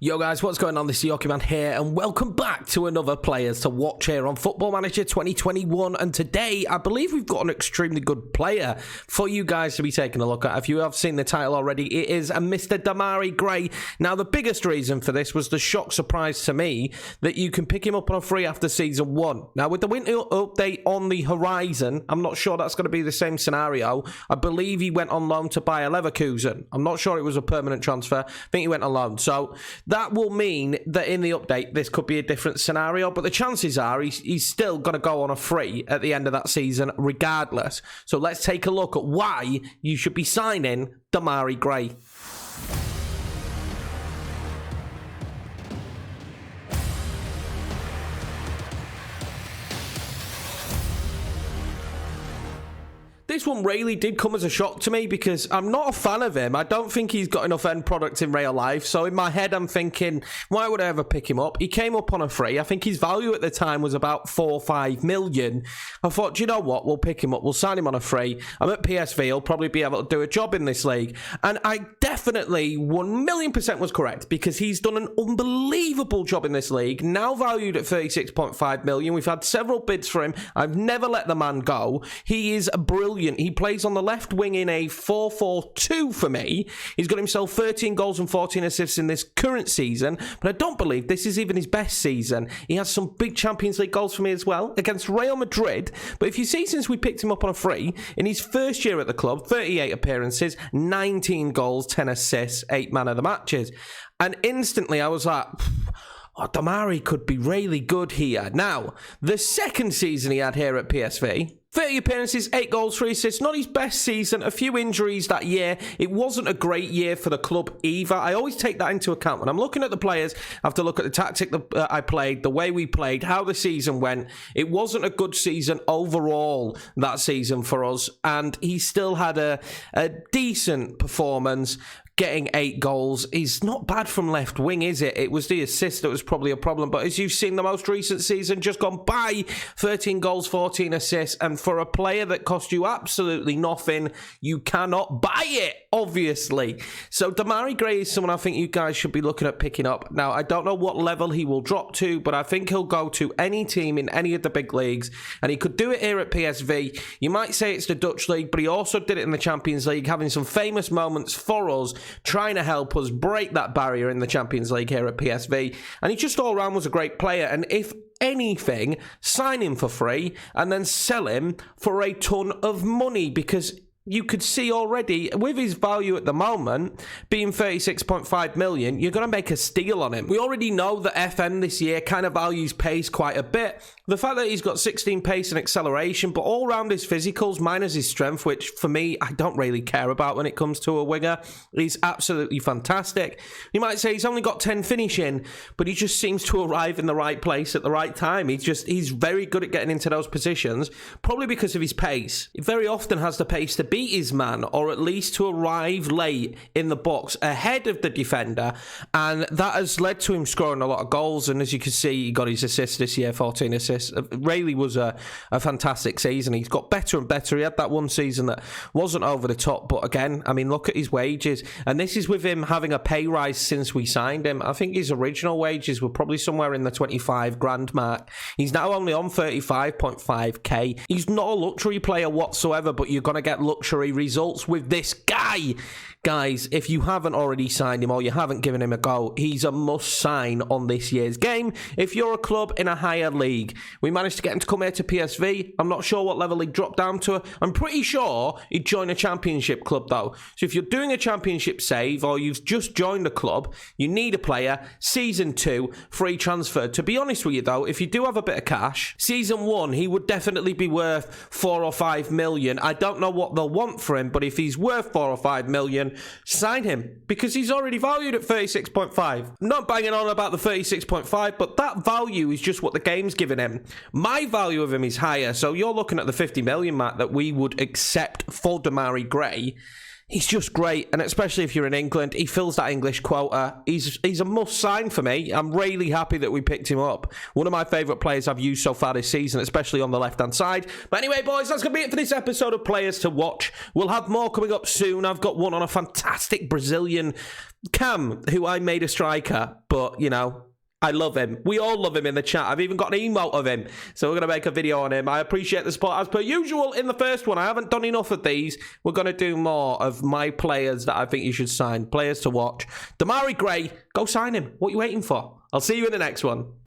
Yo guys, what's going on? This is Yorkie Man here and welcome back to another Players to Watch here on Football Manager 2021, and today I believe we've got an extremely good player for you guys to be taking a look at. If you have seen the title already, it is a Mr. Demarai Gray. Now the biggest reason for this was the shock surprise to me that you can pick him up on a free after season 1. Now with the winter update on the horizon, I'm not sure that's going to be the same scenario. I believe he went on loan to Bayer Leverkusen. I'm not sure it was a permanent transfer. I think he went on loan. So that will mean that in the update, this could be a different scenario, but the chances are he's still going to go on a free at the end of that season regardless. So let's take a look at why you should be signing Demarai Gray. This one really did come as a shock to me because I'm not a fan of him. I don't think he's got enough end product in real life. So in my head, I'm thinking, why would I ever pick him up? He came up on a free. I think his value at the time was about 4 or 5 million. I thought, do you know what? We'll pick him up. We'll sign him on a free. I'm at PSV. He'll probably be able to do a job in this league. And I definitely 1,000,000% was correct because he's done an unbelievable job in this league. Now valued at 36.5 million. We've had several bids for him. I've never let the man go. He is brilliant. He plays on the left wing in a 4-4-2 for me. He's got himself 13 goals and 14 assists in this current season, but I don't believe this is even his best season. He has some big Champions League goals for me as well against Real Madrid. But if you see, since we picked him up on a free, in his first year at the club, 38 appearances, 19 goals, 10 assists, 8 man of the matches. And instantly I was like, oh, Demarai could be really good here. Now, the second season he had here at PSV, 30 appearances, 8 goals, 3 assists. Not his best season. A few injuries that year. It wasn't a great year for the club either. I always take that into account. When I'm looking at the players, I have to look at the tactic that I played, the way we played, how the season went. It wasn't a good season overall that season for us. And he still had a decent performance. Getting 8 goals is not bad from left wing, is it? It was the assist that was probably a problem. But as you've seen, the most recent season just gone by, 13 goals, 14 assists. And for a player that cost you absolutely nothing, you cannot buy it, obviously. So Demarai Gray is someone I think you guys should be looking at picking up. Now, I don't know what level he will drop to, but I think he'll go to any team in any of the big leagues. And he could do it here at PSV. You might say it's the Dutch league, but he also did it in the Champions League, having some famous moments for us, trying to help us break that barrier in the Champions League here at PSV. And he just all around was a great player. And if anything, sign him for free and then sell him for a ton of money, because you could see already, with his value at the moment being 36.5 million, you're going to make a steal on him. We already know that FM this year kind of values pace quite a bit. The fact that he's got 16 pace and acceleration, but all around his physicals, minus his strength, which for me, I don't really care about when it comes to a winger. He's absolutely fantastic. You might say he's only got 10 finishing, but he just seems to arrive in the right place at the right time. He's very good at getting into those positions, probably because of his pace. He very often has the pace to beat his man, or at least to arrive late in the box ahead of the defender, and that has led to him scoring a lot of goals. And as you can see, he got his assists this year, 14 assists. It really was a fantastic season. He's got better and better. He had that one season that wasn't over the top, but again, I mean, look at his wages, and this is with him having a pay rise since we signed him. I think his original wages were probably somewhere in the 25 grand mark. He's now only on 35.5k. He's not a luxury player whatsoever, but you're going to get luxury results with this guy. Guys, if you haven't already signed him or you haven't given him a go, he's a must sign on this year's game. If you're a club in a higher league, we managed to get him to come here to PSV. I'm not sure what level he dropped down to. I'm pretty sure he'd join a championship club though. So if you're doing a championship save or you've just joined a club, you need a player, season 2, free transfer. To be honest with you though, if you do have a bit of cash, season 1, he would definitely be worth 4 or 5 million. I don't know what they'll want for him, but if he's worth 4 or 5 million, sign him, because he's already valued at 36.5. I'm not banging on about the 36.5, but that value is just what the game's giving him. My value of him is higher, so you're looking at the 50 million mark that we would accept for Demarai Gray. He's just great, and especially if you're in England, he fills that English quota. He's a must-sign for me. I'm really happy that we picked him up. One of my favourite players I've used so far this season, especially on the left-hand side. But anyway, boys, that's going to be it for this episode of Players to Watch. We'll have more coming up soon. I've got one on a fantastic Brazilian Cam, who I made a striker, but, you know, I love him. We all love him in the chat. I've even got an emote of him. So we're going to make a video on him. I appreciate the support as per usual in the first one. I haven't done enough of these. We're going to do more of my players that I think you should sign. Players to watch. Damari Gray, go sign him. What are you waiting for? I'll see you in the next one.